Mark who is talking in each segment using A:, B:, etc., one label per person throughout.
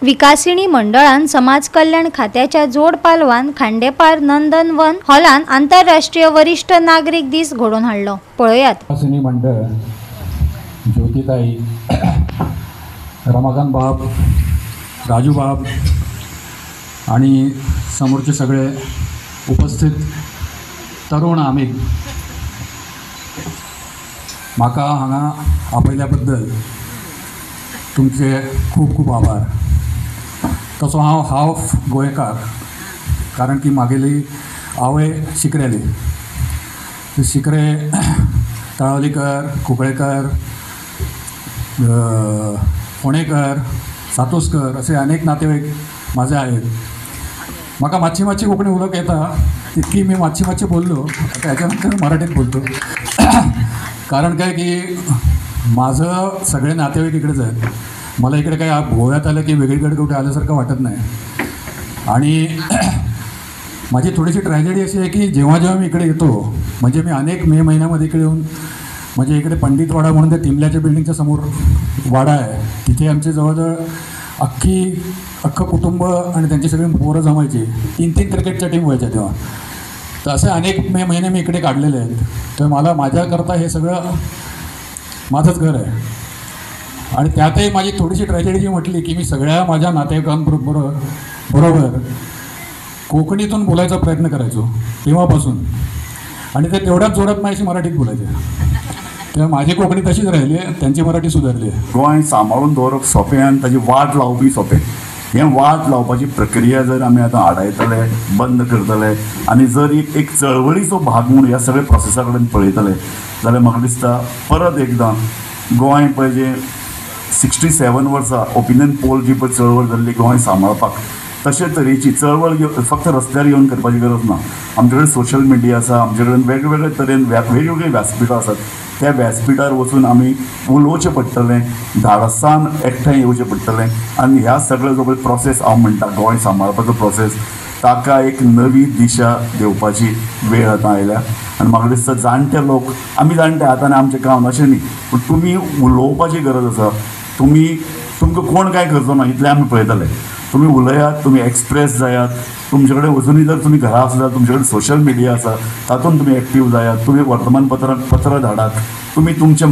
A: विकासिणी मंडळान समाज कल्याण खात्याच्या जोड पालवान खांडेपार नंदनवन हॉलान आंतरराष्ट्रीय वरिष्ठ नागरिक दीस घडोवन हाडलो। पळयात।
B: विकासिणी मंडळ, ज्योतिताई, रमाकांत बाब, राजू बाब आणि समोरचे सगळे उपस्थित तरुण आमी म्हाका हांगा आपयल्या बद्दल तुमचे खूप खूप आभार। तसो हांव गोंयकार, कारण की म्हागेली आवय शिकरेली। शिकरे तळावलीकर, कुंकळेकर, फोंडेकर, सातोसकर असे अनेक नातेवाईक माझे आहेत। म्हाका मातशी कोंकणी उलोवंक येता, तितकी मी मातशी बोललो। आता याच्यानंतर मराठीत बोलतो कारण काय की माझं सगळे नातेवाईक इकडेच आहेत। मला इकडे काय गोव्यात आलं की वेगळीकडे कुठे आल्यासारखं वाटत नाही। आणि माझी थोडीशी ट्रॅजेडी अशी आहे की जेव्हा मी इकडे येतो, म्हणजे मी अनेक मे महिन्यामध्ये इकडे येऊन, म्हणजे इकडे पंडितवाडा म्हणून ते तिमल्याच्या बिल्डिंगच्या समोर वाडा आहे, तिथे आमचे जवळजवळ अख्खं कुटुंब आणि त्यांची सगळी पोरं जमायची। 3-3 क्रिकेटच्या टीम व्हायच्या तेव्हा। तर असे अनेक मे महिने मी इकडे काढलेले आहेत। तर मला माझ्याकरता हे सगळं माझंच घर आहे। आणि त्यातही माझी थोडीशी ट्रॅजेडी जी म्हटली की मी सगळ्या माझ्या नातेवाईकांबरोबर कोकणीतून बोलायचा प्रयत्न करायचो तेव्हापासून, आणि ते तेवढ्याच जोरात माझ्याशी मराठीत बोलायचे। तेव्हा माझी कोंकणी तशीच राहिली, त्यांची मराठी सुधारली।
C: गोंय सांबाळून दवरप सोंपें आनी ताची वाट लावपी सोंपें। हें वाट लावपाची प्रक्रिया जर आमी आतां आडायतले, बंद करतले आनी जर एक चळवळीचो भाग म्हणून ह्या सगळ्या प्रोसेसा कडेन पळयतले जाल्यार म्हाका दिसता परत एकदां गोंय पळय जें 67 वर्सां ओपिनियन पोल जी पळय चळवळ जाल्ली गोंय सांबाळपाक, तशे तरेची चळवळ फक्त रस्त्यार येवन करपाची गरज ना। आमचे कडेन सोशल मिडिया आसा, आमचे कडेन वेगवेगळे तरेन वेगवेगळी व्यासपीठां आसात। त्या व्यासपीठार वचून आमी उलोवचें पडटलें, धाडसान एकठांय येवचें पडटलें आनी ह्या सगळो जो पळय प्रोसेस हांव म्हणटा गोंय सांबाळपाचो प्रोसेस, ताका एक नवी दिशा दिवपाची वेळ आतां आयल्या। आनी म्हाका दिसता जाणटे लोक, आमी जाणटे आतां आमचें काम अशें न्ही, पूण तुमी उलोवपाची गरज आसा। तुमकां कोण कांय करचो ना इतलें आमी पळयतले। तुमी उलयात, तुमी एक्सप्रेस जायात। तुमचे कडेन अजुनूय जर तुमी घरा आसल्यार तुमचे कडेन सोशल मिडिया आसा, तातूंत तुमी एक्टीव जायात। तुमी वर्तमानपत्रांत पत्र धाडात, तुमी तुमचें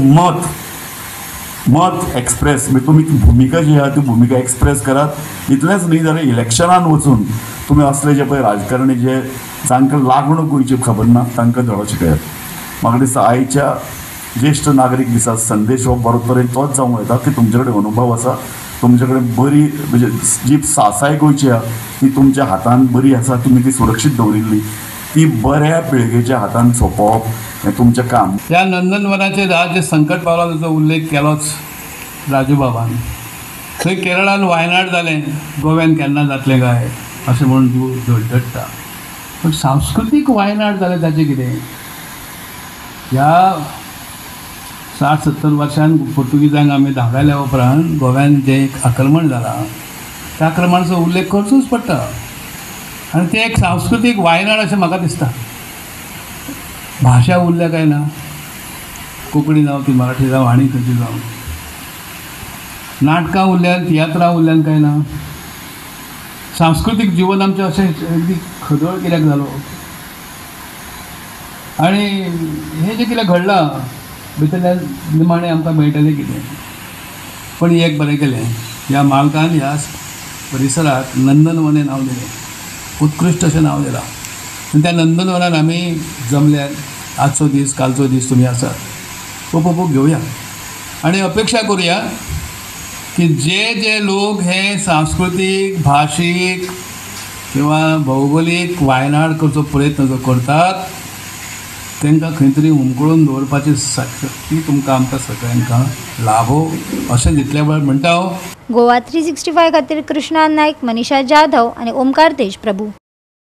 C: मत एक्सप्रेस, तुमी भुमिका जी आहा ती भुमिका एक्सप्रेस करात। इतलेंच न्ही जाल्यार इलेक्शनान वचून तुमी असले जे पळय राजकारणी जे जांकां लागणूक गोंयची खबर ना तांकां धडो शिकयात। म्हाका दिसता आयच्या ज्येश्ठ नागरीक दिसा संदेश हो बरो तरेन तोच जावंक येता की तुमचे कडेन अनुभव आसा, तुमचे कडेन बरी म्हणजे जी सासाय गोंयची आहा ती तुमच्या हातान बरी आसा, तुमी ती सुरक्षीत दवरिल्ली, ती बऱ्या पिळगेच्या हातान सोंपोवप हें तुमचें काम।
D: ह्या नंदनवनाचेर आज जे संकट पावला ताचो उल्लेख केलोच राजू बाबान। थंय केरळान वायनाड जालें, गोव्यान केन्ना जातलें काय अशें म्हणून जीव धडधडटा। पूण सांस्कृतीक वायनाड जालें ताचें कितें? ह्या 60-70 वर्षांन पुर्तुगीजांक आमी धांवडायल्या उपरांत गोव्यान जें एक आक्रमण जालां, त्या आक्रमणाचो उल्लेख करचोच पडटा। आनी तें एक सांस्कृतीक वायनाड अशें म्हाका दिसता। भाशा उरल्या काय ना, कोंकणी जावं ती मराठी जावं आनी खंयची जावं, नाटकां उरल्यान, तियात्रां उरल्यान काय ना, सांस्कृतीक जिवन आमचें अशें अगदी खदोळ कित्याक जालो? आनी हें जें कितें घडलां भितरल्यान निमाणें आमकां मेळटलें कितें? पण एक बरें केलें, ह्या मालकान ह्या परिसराक नंदनवन हें नांव दिलें, उत्कृश्ट अशें नांव दिलां। आनी त्या नंदनवनान आमी जमल्यात आजचो दीस, कालचो दीस तुमी आसात, उपभोग घेवया आनी अपेक्षा करुया की जे लोक हे सांस्कृतीक, भाशीक किंवा भौगोलीक वायनाड करचो प्रयत्न जो करतात तांकां खंय तरी हुमकळून दवरपाची शक्ती तुमकां आमकां सगळ्यांकां लाभो अशें जितल्या वेळ म्हणटा हांव।
A: गोवा 365 खातीर कृष्णा नायक, मनीषा जाधव आनी ओमकार तेज प्रभू।